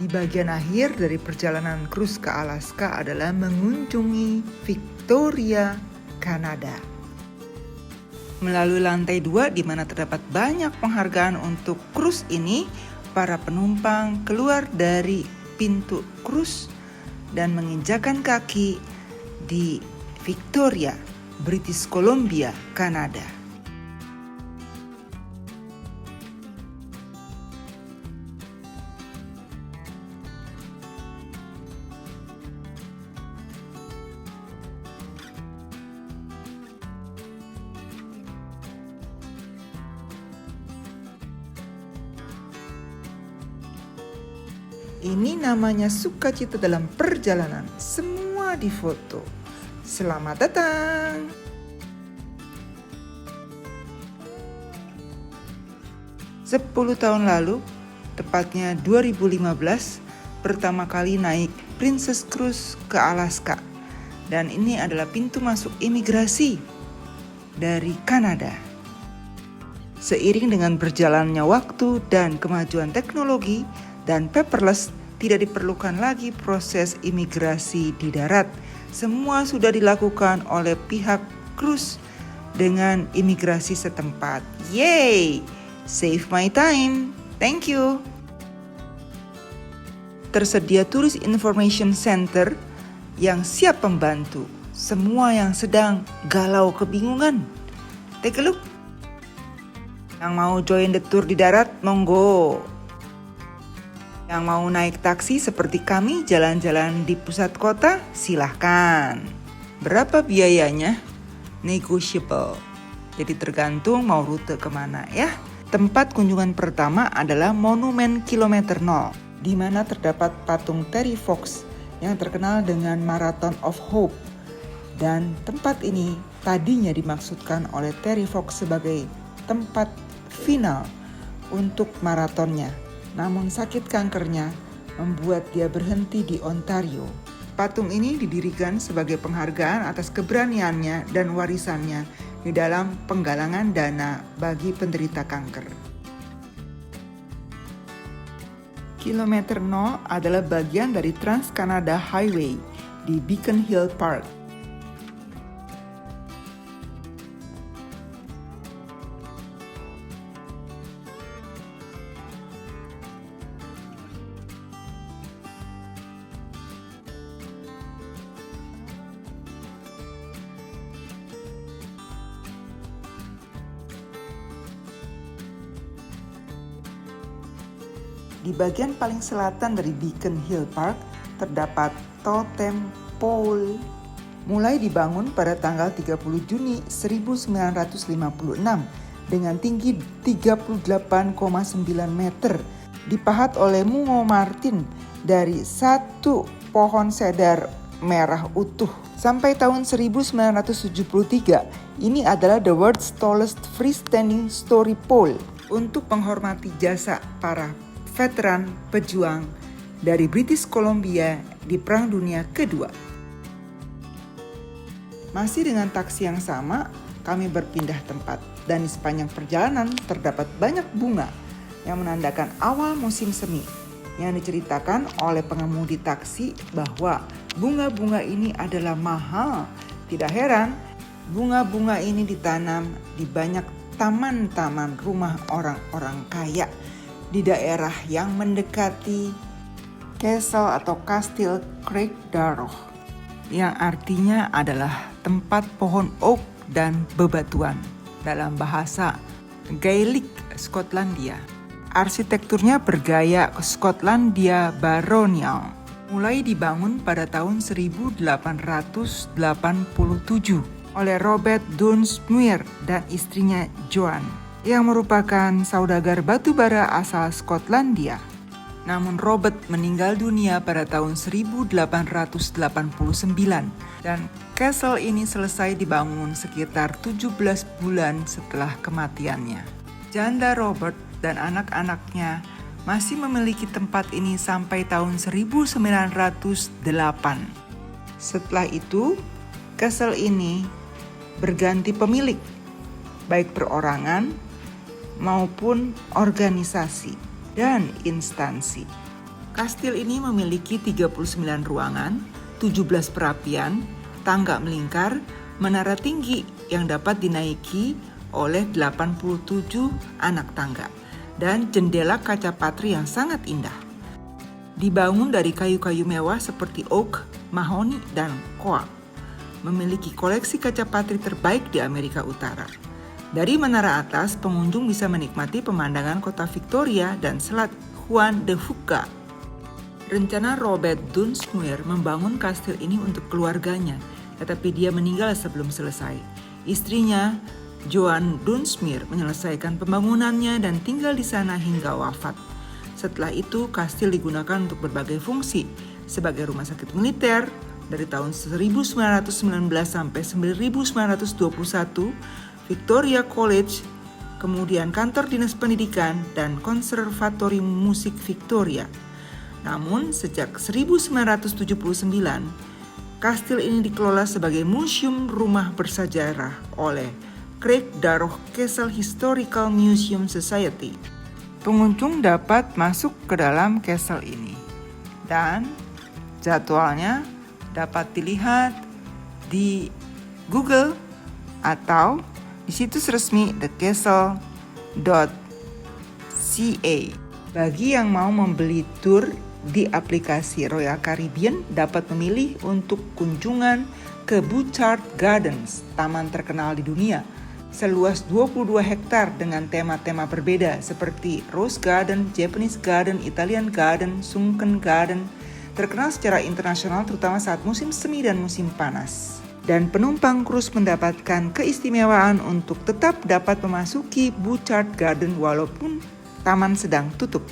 Di bagian akhir dari perjalanan cruise ke Alaska adalah mengunjungi Victoria, Kanada. Melalui lantai 2 di mana terdapat banyak penghargaan untuk cruise ini, para penumpang keluar dari pintu cruise dan menginjakan kaki di Victoria, British Columbia, Kanada. Ini namanya sukacita dalam perjalanan, semua difoto. Selamat datang! Sepuluh tahun lalu, tepatnya 2015, pertama kali naik Princess Cruise ke Alaska. Dan ini adalah pintu masuk imigrasi dari Kanada. Seiring dengan berjalannya waktu dan kemajuan teknologi, dan paperless, tidak diperlukan lagi proses imigrasi di darat. Semua sudah dilakukan oleh pihak cruise dengan imigrasi setempat. Yay! Save my time. Thank you. Tersedia Tourist Information Center yang siap membantu semua yang sedang galau kebingungan. Take a look. Yang mau join the tour di darat, monggo. Yang mau naik taksi seperti kami jalan-jalan di pusat kota, silahkan. Berapa biayanya? Negotiable. Jadi tergantung mau rute kemana ya. Tempat kunjungan pertama adalah Monumen Kilometer 0, di mana terdapat patung Terry Fox yang terkenal dengan Marathon of Hope. Dan tempat ini tadinya dimaksudkan oleh Terry Fox sebagai tempat final untuk maratonnya. Namun sakit kankernya membuat dia berhenti di Ontario. Patung ini didirikan sebagai penghargaan atas keberaniannya dan warisannya di dalam penggalangan dana bagi penderita kanker. Kilometer 0 adalah bagian dari Trans-Canada Highway di Beacon Hill Park. Di bagian paling selatan dari Beacon Hill Park terdapat Totem Pole. Mulai dibangun pada tanggal 30 Juni 1956 dengan tinggi 38,9 meter. Dipahat oleh Mungo Martin dari satu pohon cedar merah utuh. Sampai tahun 1973, ini adalah the world's tallest freestanding story pole untuk menghormati jasa para veteran pejuang dari British Columbia di Perang Dunia Kedua. Masih dengan taksi yang sama, kami berpindah tempat dan di sepanjang perjalanan terdapat banyak bunga yang menandakan awal musim semi yang diceritakan oleh pengemudi taksi bahwa bunga-bunga ini adalah mahal. Tidak heran, bunga-bunga ini ditanam di banyak taman-taman rumah orang-orang kaya di daerah yang mendekati Castle atau Kastil Craigdarroch, yang artinya adalah tempat pohon oak dan bebatuan dalam bahasa Gaelic Skotlandia. Arsitekturnya bergaya Skotlandia Baronial. Mulai dibangun pada tahun 1887 oleh Robert Dunsmuir dan istrinya Joan, yang merupakan saudagar batubara asal Skotlandia. Namun Robert meninggal dunia pada tahun 1889 dan castle ini selesai dibangun sekitar 17 bulan setelah kematiannya. Janda Robert dan anak-anaknya masih memiliki tempat ini sampai tahun 1908. Setelah itu, castle ini berganti pemilik, baik perorangan maupun organisasi dan instansi. Kastil ini memiliki 39 ruangan, 17 perapian, tangga melingkar, menara tinggi yang dapat dinaiki oleh 87 anak tangga, dan jendela kaca patri yang sangat indah. Dibangun dari kayu-kayu mewah seperti oak, mahoni, dan koa. Memiliki koleksi kaca patri terbaik di Amerika Utara. Dari menara atas, pengunjung bisa menikmati pemandangan kota Victoria dan Selat Juan de Fuca. Rencana Robert Dunsmuir membangun kastil ini untuk keluarganya, tetapi dia meninggal sebelum selesai. Istrinya, Joan Dunsmuir, menyelesaikan pembangunannya dan tinggal di sana hingga wafat. Setelah itu, kastil digunakan untuk berbagai fungsi, sebagai rumah sakit militer dari tahun 1919 sampai 1921, Victoria College, kemudian kantor dinas pendidikan dan konservatorium musik Victoria. Namun, sejak 1979, kastil ini dikelola sebagai museum rumah bersejarah oleh Craig Darroch Castle Historical Museum Society. Pengunjung dapat masuk ke dalam castle ini dan jadwalnya dapat dilihat di Google atau di situs resmi thecastle.ca. Bagi yang mau membeli tour di aplikasi Royal Caribbean dapat memilih untuk kunjungan ke Butchart Gardens, taman terkenal di dunia, seluas 22 hektar dengan tema-tema berbeda seperti Rose Garden, Japanese Garden, Italian Garden, Sunken Garden, terkenal secara internasional terutama saat musim semi dan musim panas. Dan penumpang krus mendapatkan keistimewaan untuk tetap dapat memasuki Butchart Garden walaupun taman sedang tutup.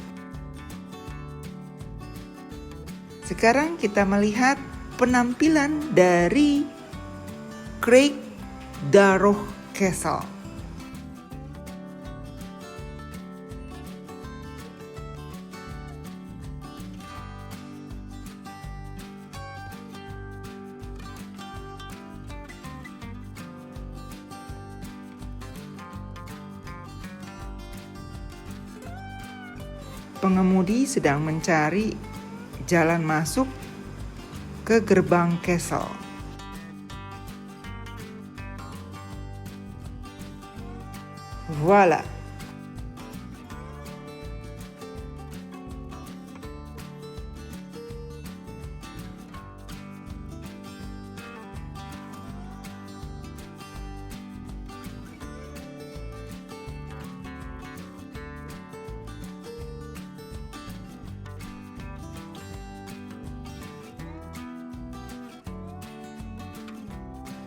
Sekarang kita melihat penampilan dari Craig Darroch Castle. Pengemudi sedang mencari jalan masuk ke gerbang castle. Voila.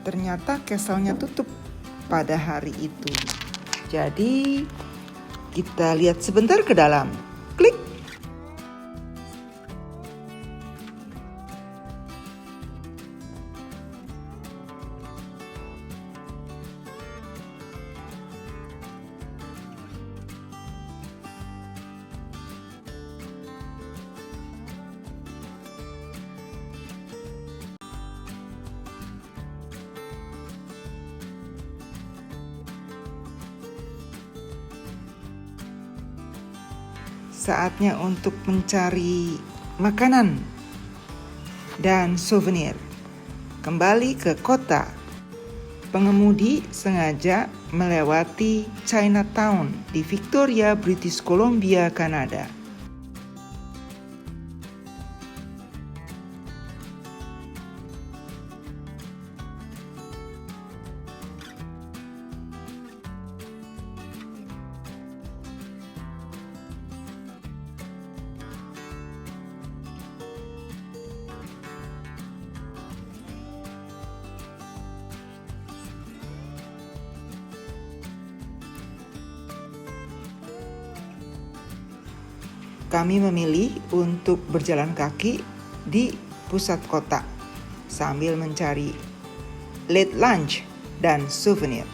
Ternyata castle-nya tutup pada hari itu. Jadi kita lihat sebentar ke dalam. Klik. Saatnya untuk mencari makanan dan souvenir. Kembali ke kota. Pengemudi sengaja melewati Chinatown di Victoria, British Columbia, Kanada. Kami memilih untuk berjalan kaki di pusat kota sambil mencari late lunch dan souvenir.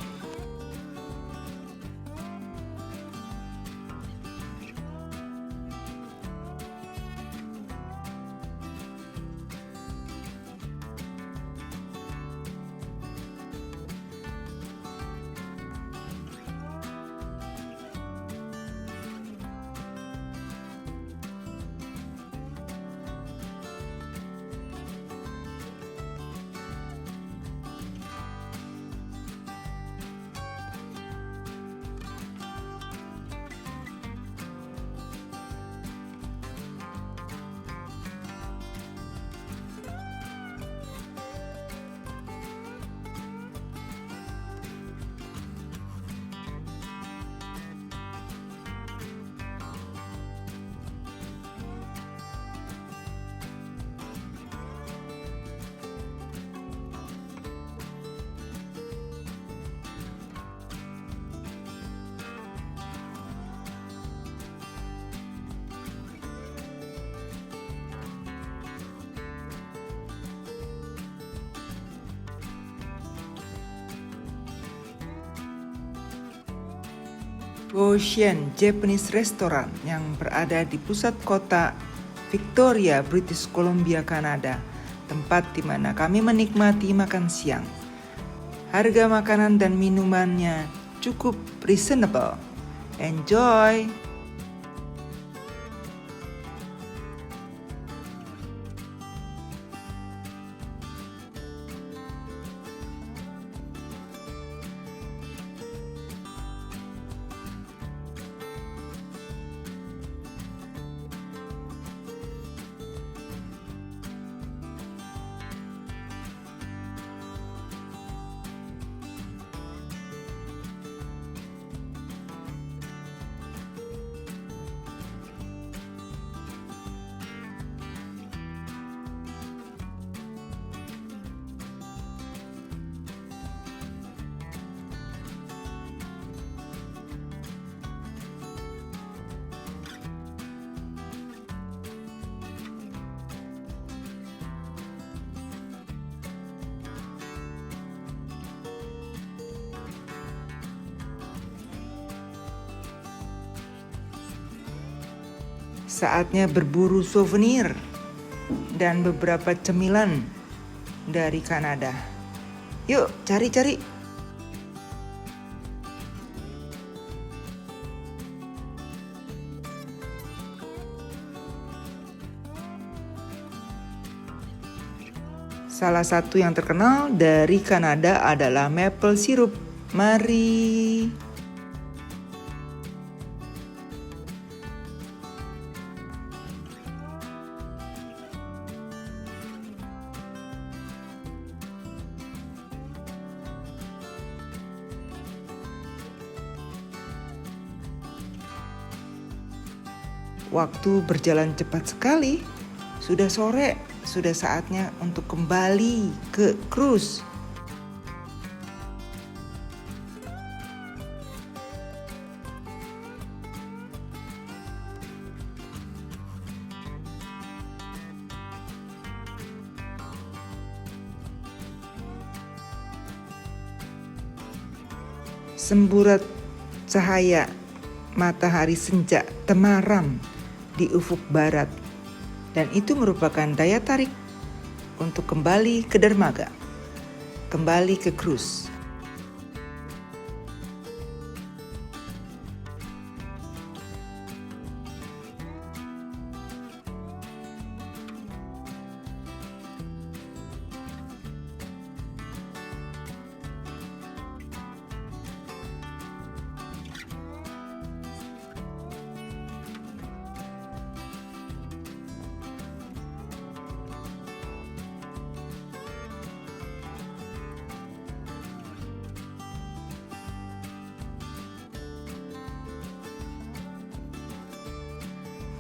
Ocean Japanese Restaurant yang berada di pusat kota Victoria, British Columbia, Kanada, tempat di mana kami menikmati makan siang. Harga makanan dan minumannya cukup reasonable. Enjoy! Saatnya berburu souvenir dan beberapa cemilan dari Kanada. Yuk, cari-cari. Salah satu yang terkenal dari Kanada adalah maple syrup. Mari. Waktu berjalan cepat sekali. Sudah sore, sudah saatnya untuk kembali ke cruise. Semburat cahaya matahari senja temaram di ufuk barat, dan itu merupakan daya tarik untuk kembali ke dermaga, kembali ke cruise.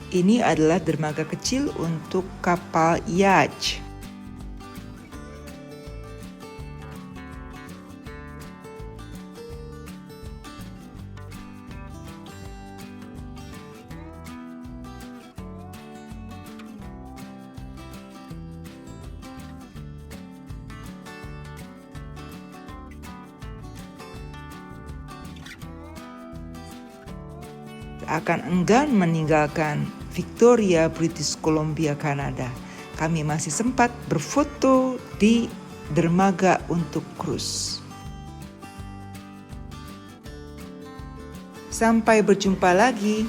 Ini adalah dermaga kecil untuk kapal yacht. Akan enggan meninggalkan Victoria, British Columbia, Kanada. Kami masih sempat berfoto di dermaga untuk cruise. Sampai berjumpa lagi,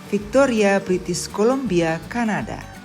Victoria, British Columbia, Kanada.